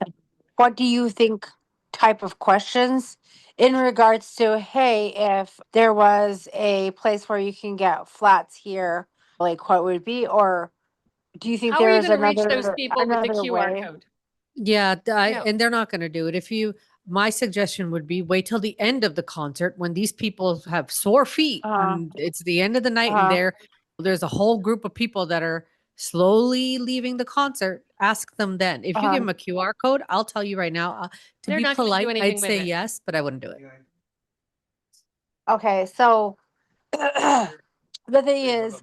what do you think type of questions in regards to, hey, if there was a place where you can get flats here, like what would it be? Or do you think how are you there's going to reach those another people with the QR way? code? Yeah, No. and they're not going to do it. My suggestion would be wait till the end of the concert when these people have sore feet Uh-huh. and it's the end of the night and Uh-huh. there's a whole group of people that are slowly leaving the concert. Ask them then. If you give Uh-huh. them a QR code, I'll tell you right now, to They're be not gonna do polite, anything I'd with say it. yes, but I wouldn't do it. Okay, so the thing is,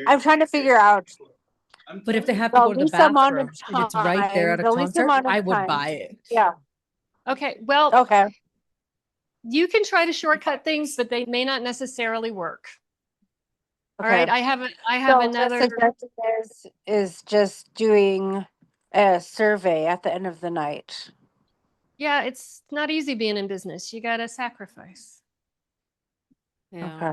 I'm trying to figure out But if they have to the go to the least amount of bathroom and it's right there time, at a the least concert, amount of I would time. buy it. Yeah. Okay, well, Okay. you can try to shortcut things, but they may not necessarily work. All right, Okay. I have So the another. suggestion is just doing a survey at the end of the night. Yeah, it's not easy being in business. You got to sacrifice. Yeah.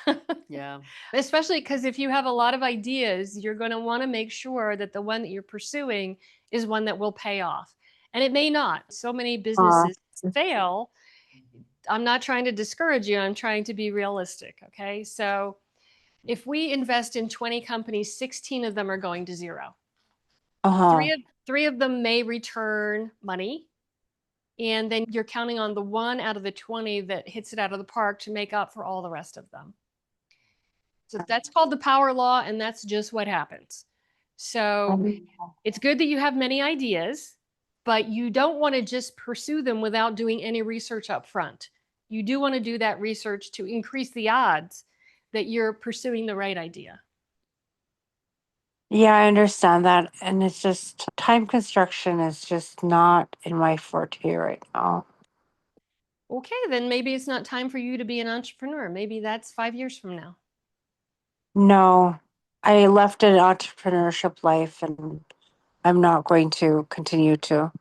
Okay. Yeah. Especially because if you have a lot of ideas, you're going to want to make sure that the one that you're pursuing is one that will pay off. And it may not. So many businesses fail. I'm not trying to discourage you. I'm trying to be realistic. Okay. So if we invest in 20 companies, 16 of them are going to zero. Uh-huh. Three of them may return money. And then you're counting on the one out of the 20 that hits it out of the park to make up for all the rest of them. So that's called the power law, and that's just what happens. So it's good that you have many ideas, but you don't want to just pursue them without doing any research up front. You do want to do that research to increase the odds that you're pursuing the right idea. Yeah, I understand that. And it's just time construction is just not in my forte right now. Okay, then maybe it's not time for you to be an entrepreneur. Maybe that's 5 years from now. No, I left an entrepreneurship life and I'm not going to continue to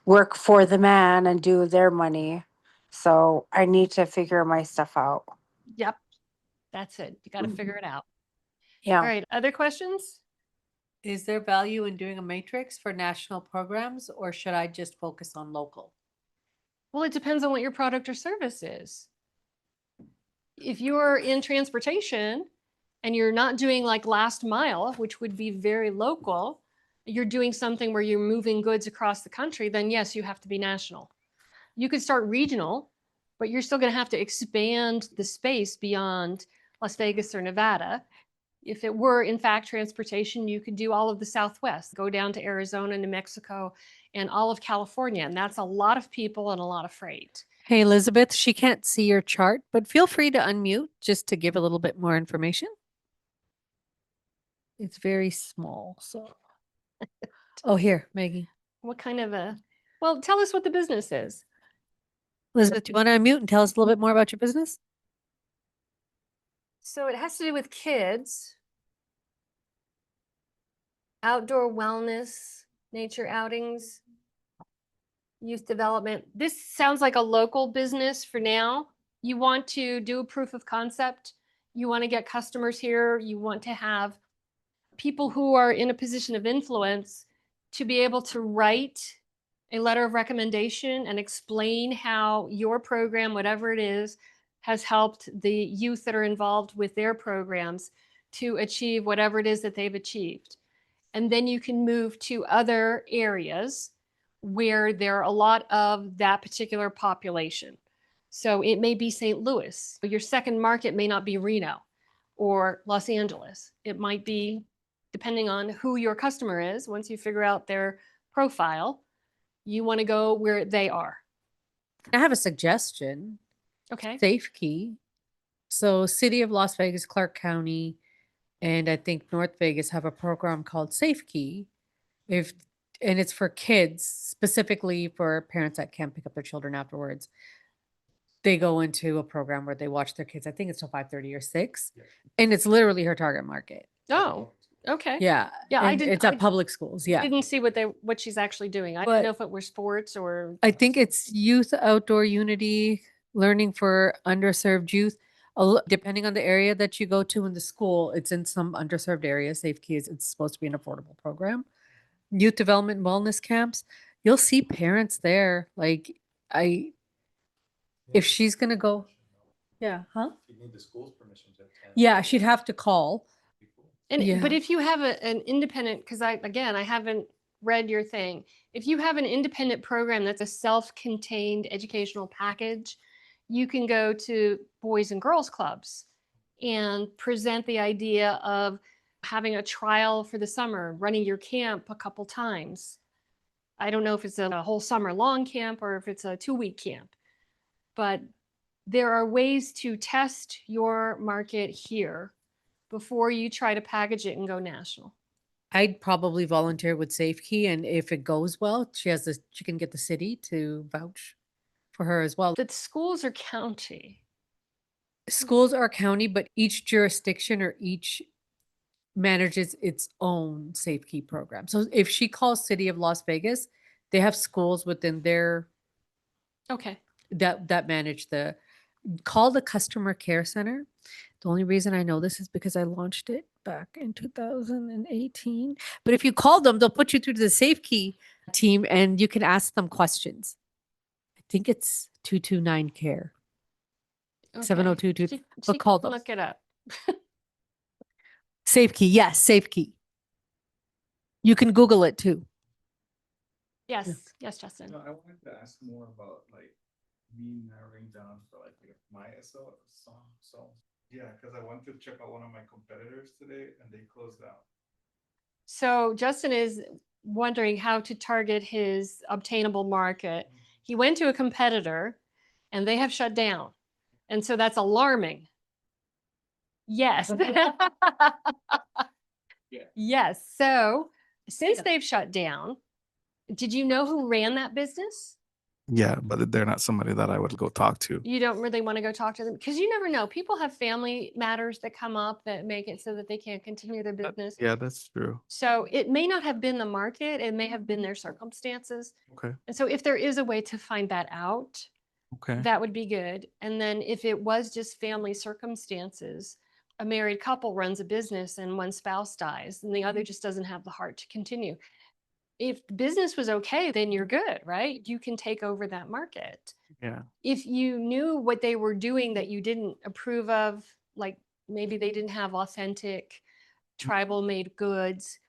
work for the man and do their money. So I need to figure my stuff out. Yep, that's it. You got to figure it out. Yeah. All right, other questions? Is there value in doing a matrix for national programs, or should I just focus on local? Well, it depends on what your product or service is. If you're in transportation and you're not doing like last mile, which would be very local, you're doing something where you're moving goods across the country, then yes, you have to be national. You could start regional, but you're still going to have to expand the space beyond Las Vegas or Nevada. If it were, in fact, transportation, you could do all of the Southwest, go down to Arizona, New Mexico, and all of California. And that's a lot of people and a lot of freight. Hey, Elizabeth, she can't see your chart, but feel free to unmute just to give a little bit more information. It's very small, so. Oh, here, Maggie. What kind of well, tell us what the business is. Elizabeth, do you want to unmute and tell us a little bit more about your business? So it has to do with kids, outdoor wellness, nature outings, youth development. This sounds like a local business for now. You want to do a proof of concept. You want to get customers here. You want to have people who are in a position of influence to be able to write a letter of recommendation and explain how your program, whatever it is, has helped the youth that are involved with their programs to achieve whatever it is that they've achieved. And then you can move to other areas where there are a lot of that particular population. So it may be St. Louis. Your second market may not be Reno or Los Angeles. It might be, depending on who your customer is, once you figure out their profile, you want to go where they are. I have a suggestion. Okay. Safe Key. So City of Las Vegas, Clark County, and I think North Vegas have a program called Safe Key. And it's for kids, specifically for parents that can't pick up their children afterwards. They go into a program where they watch their kids. I think it's till 5:30 or 6. Yeah. And it's literally her target market. Oh, okay. Yeah. Yeah, and it's at public schools. Yeah. Didn't see what she's actually doing. I But- didn't know if it were sports or. I think it's youth outdoor unity, learning for underserved youth. Depending on the area that you go to in the school, it's in some underserved areas. Safe Keys, it's supposed to be an affordable program. Youth development and wellness camps, you'll see parents there. Like if she's gonna go, yeah, huh? You need the school's permission to attend. Yeah, she'd have to call. And Yeah. but if you have an independent, because I haven't read your thing. If you have an independent program that's a self-contained educational package, you can go to boys and girls clubs and present the idea of having a trial for the summer, running your camp a couple times. I don't know if it's a whole summer long camp or if it's a 2-week camp, but there are ways to test your market here before you try to package it and go national. I'd probably volunteer with Safe Key, and if it goes well, she can get the city to vouch for her as well. The schools are county. Schools are county, but each jurisdiction or each manages its own Safe Key program. So if she calls City of Las Vegas, they have schools within their Okay. that manage call the customer care center. The only reason I know this is because I launched it back in 2018. But if you call them, they'll put you through to the Safe Key team and you can ask them questions. I think it's 229 care. Okay. 7022. She But call can them. look it up. Safe Key. Yes, Safe Key. You can Google it too. Yes. Yes, Justin. No, I wanted to ask more about like me narrowing down for like my song. So yeah, because I went to check out one of my competitors today and they closed out. So Justin is wondering how to target his obtainable market. He went to a competitor and they have shut down. And so that's alarming. Yes. Yes. So since they've shut down, did you know who ran that business? Yeah, but they're not somebody that I would go talk to. You don't really want to go talk to them because you never know. People have family matters that come up that make it so that they can't continue their business. Yeah, that's true. So it may not have been the market, it may have been their circumstances. Okay. And so if there is a way to find that out, Okay. that would be good. And then if it was just family circumstances, a married couple runs a business and one spouse dies and the other just doesn't have the heart to continue. If the business was okay, then you're good, right? You can take over that market. Yeah. If you knew what they were doing that you didn't approve of, like maybe they didn't have authentic tribal made goods,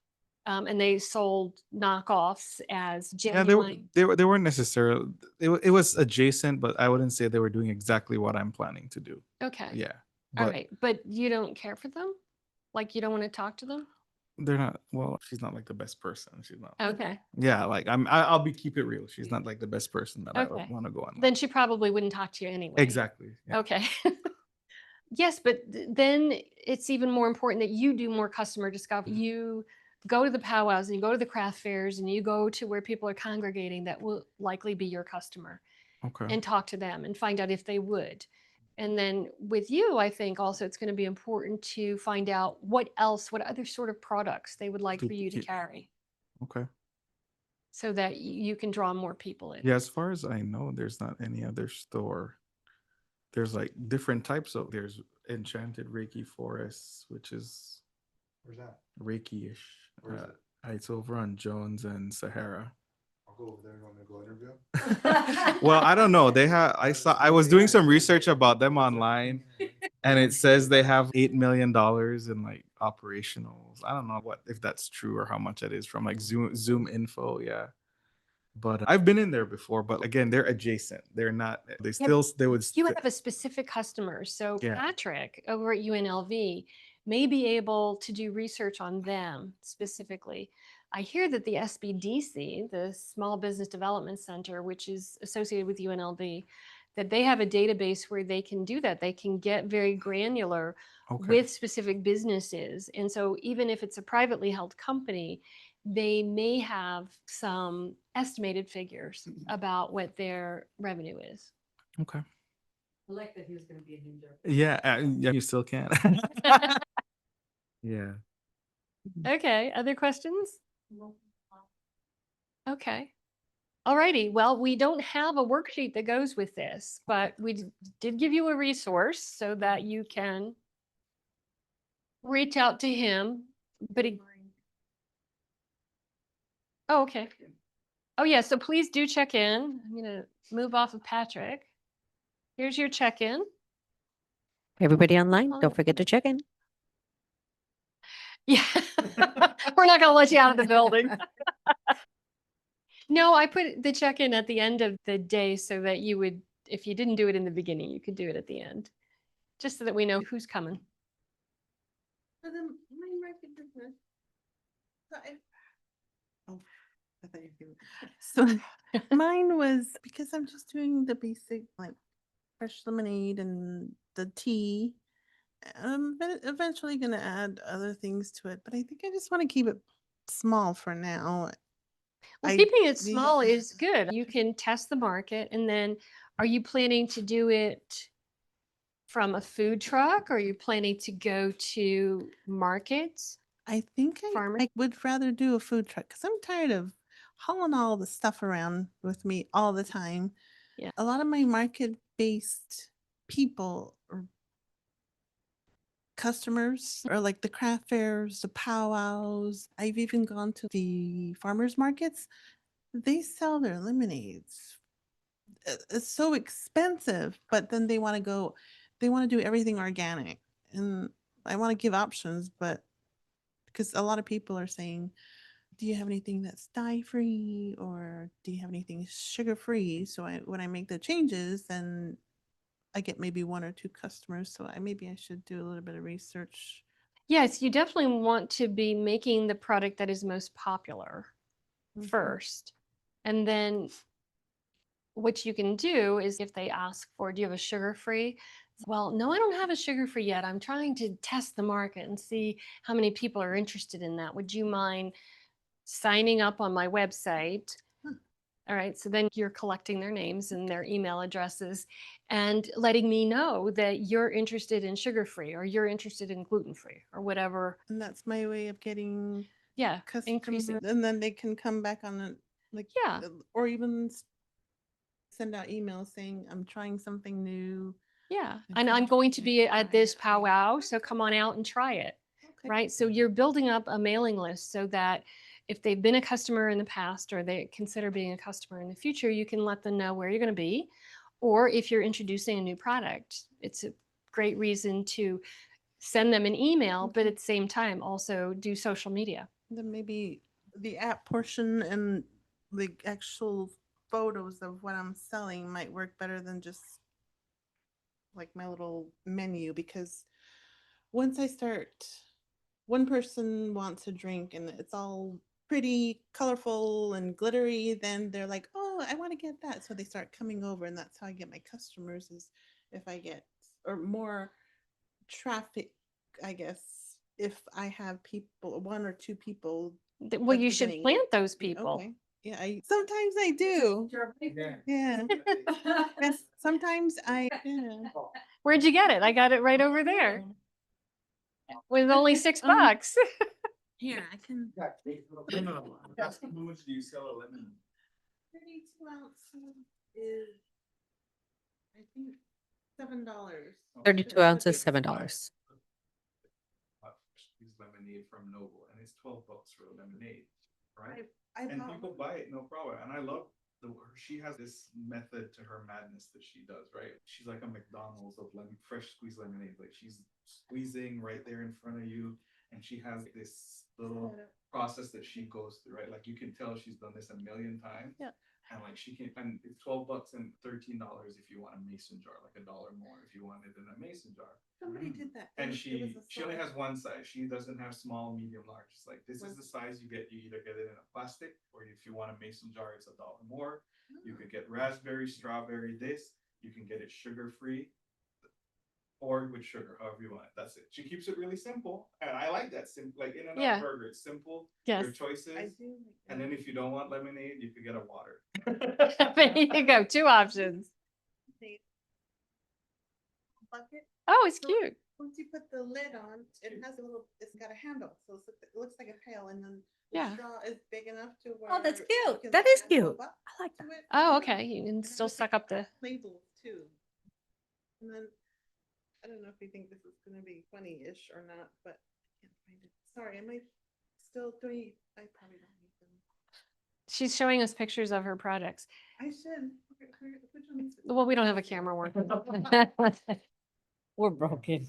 and they sold knockoffs as Yeah, genuine. they weren't necessarily. It was adjacent, but I wouldn't say they were doing exactly what I'm planning to do. Okay. Yeah. All But right. But you don't care for them? Like you don't want to talk to them? they're not. Well, she's not like the best person. She's not. Okay. Yeah, like I'll be keep it real. She's not like the best person that I Okay. would want to go on. Then she probably wouldn't talk to you anyway. Exactly. Yeah. Okay. Yes, but then it's even more important that you do more customer discovery. You go to the powwows and you go to the craft fairs and you go to where people are congregating that will likely be your customer Okay. and talk to them and find out if they would. And then with you, I think also it's going to be important to find out what other sort of products they would like for you to carry Okay. so that you can draw more people in. Yeah, as far as I know, there's not any other store. There's like different types of. There's Enchanted Reiki Forests, which is Where's that? Reiki-ish. Where is it? It's over on Jones and Sahara. I'll go over there. You want me to go interview? Well, I don't know. I was doing some research about them online, and it says they have $8 million in like operationals. I don't know if that's true or how much that is from like Zoom info. Yeah. But I've been in there before, but again, they're adjacent. They're not, they would. You have a specific customer. So Yeah. Patrick over at UNLV may be able to do research on them specifically. I hear that the SBDC, the Small Business Development Center, which is associated with UNLV, that they have a database where they can do that. They can get very granular Okay. with specific businesses. And so even if it's a privately held company, they may have some estimated figures about what their revenue is. Okay. I like that he was gonna be a ninja. Yeah, yeah, you still can. Yeah. Okay, other questions? Okay. Alrighty, well, we don't have a worksheet that goes with this, but we did give you a resource so that you can reach out to him, but oh, okay. Oh yeah, so please do check in. I'm gonna move off of Patrick. Here's your check-in. Everybody online, don't forget to check in. Yeah, we're not gonna let you out of the building. No, I put the check-in at the end of the day so that you would, if you didn't do it in the beginning, you could do it at the end. Just so that we know who's coming. For the main market business. Oh, I thought you were. So mine was because I'm just doing the basic like fresh lemonade and the tea. I'm eventually gonna add other things to it, but I think I just want to keep it small for now. Well, keeping it small is good. You can test the market, and then are you planning to do it from a food truck? Or are you planning to go to markets? I think Farmers? I would rather do a food truck because I'm tired of hauling all the stuff around with me all the time. Yeah. A lot of my market-based people or customers are like the craft fairs, the powwows. I've even gone to the farmers markets. They sell their lemonades. It's so expensive, but then they want to do everything organic. And I want to give options, but because a lot of people are saying, do you have anything that's dye free or do you have anything sugar free? So when I make the changes, then I get maybe one or two customers. So maybe I should do a little bit of research Yes, you definitely want to be making the product that is most popular Mhm. first. And then what you can do is if they ask for, do you have a sugar-free? Well, no, I don't have a sugar-free yet. I'm trying to test the market and see how many people are interested in that. Would you mind signing up on my website? All right, so then you're collecting their names and their email addresses and letting me know that you're interested in sugar-free or you're interested in gluten-free or whatever. And that's my way of getting Yeah, customers, increasing. and then they can come back on it, like, Yeah. or even send out emails saying, I'm trying something new. Yeah, And and so I'm just going to like be at try this it. powwow, so come on out and try it. Okay. Right? So you're building up a mailing list so that if they've been a customer in the past or they consider being a customer in the future, you can let them know where you're going to be. Or if you're introducing a new product, it's a great reason to send them an email, but at the same time also do social media. Then maybe the app portion and the actual photos of what I'm selling might work better than just like my little menu, because once I start, one person wants a drink and it's all pretty colorful and glittery, then they're like, oh, I want to get that. So they start coming over, and that's how I get my customers, is if I get, or more traffic, I guess, if I have people, one or two people. Well, at the you should beginning. plant those Yeah, people. okay. Yeah, sometimes I do. Yeah. Yes, sometimes yeah. Where'd you get it? I got it right over there. With only $6. Here, I can. How much do you sell a lemon? 32 ounces is, I think, $7. 32 ounces, $7. Squeeze lemonade from Noble, and it's $12 for a lemonade, right? I And bought people one. buy it, no problem. And I love she has this method to her madness that she does, right? She's like a McDonald's of fresh squeezed lemonade. Like she's squeezing right there in front of you, and she has this little process that she goes through, right? Like you can tell she's done this a million times. Yeah. And like she can, and it's $12 and $13 if you want a mason jar, like $1 more if you want it in a mason jar. Somebody did that. And It was a she only song. has one size. She doesn't have small, medium, large. It's like this is the size you get. You either get it in a plastic, or if you want a mason jar, it's $1 more. You could get raspberry, strawberry. This you can get it sugar free, or with sugar, however you want it. That's it. She keeps it really simple, and I like that. Simple, like In-N-Out Yeah. Burger. It's simple. Yes. Your choices. I do. And then if you don't want lemonade, you could get a water. There you go, 2 options. Bucket. Oh, it's cute. Once you put the lid on, it has a little, it's got a handle, so it looks like a pail, and then the Yeah. straw is big enough to where. Oh, that's you cute. can That is add cute. up I like to that. it. Oh, okay. You can And it still has, suck like, up the. labels too. And then, I don't know if you think this is gonna be funny-ish or not, but I can't find it. Sorry, am I still doing, I probably don't need them. She's showing us pictures of her products. I should. Okay, which one is it? Well, we don't have a camera working. We're broken.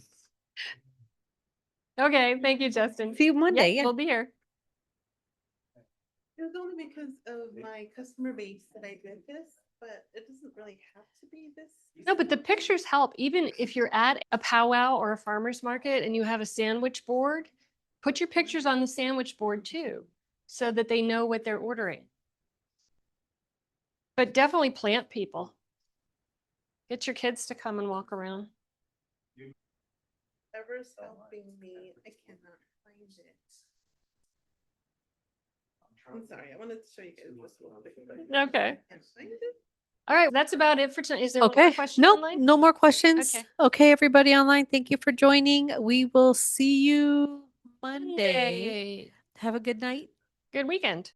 Okay, thank you, Justin. See you Monday. Yep, Yeah. we'll be here. It was only because of my customer base that I did this, but it doesn't really have to be this. No, but the pictures help. Even if you're at a powwow or a farmer's market and you have a sandwich board, put your pictures on the sandwich board too, so that they know what they're ordering. But definitely plant people. Get your kids to come and walk around. Whoever's helping me, I cannot find it. I'm sorry, I wanted to show you guys this one. Okay. Can't find it. All right, that's about it for tonight. Is there one more Okay. question No, online? no more questions. Okay. Okay, everybody online, thank you for joining. We will see you Monday. Yay. Have a good night. Good weekend.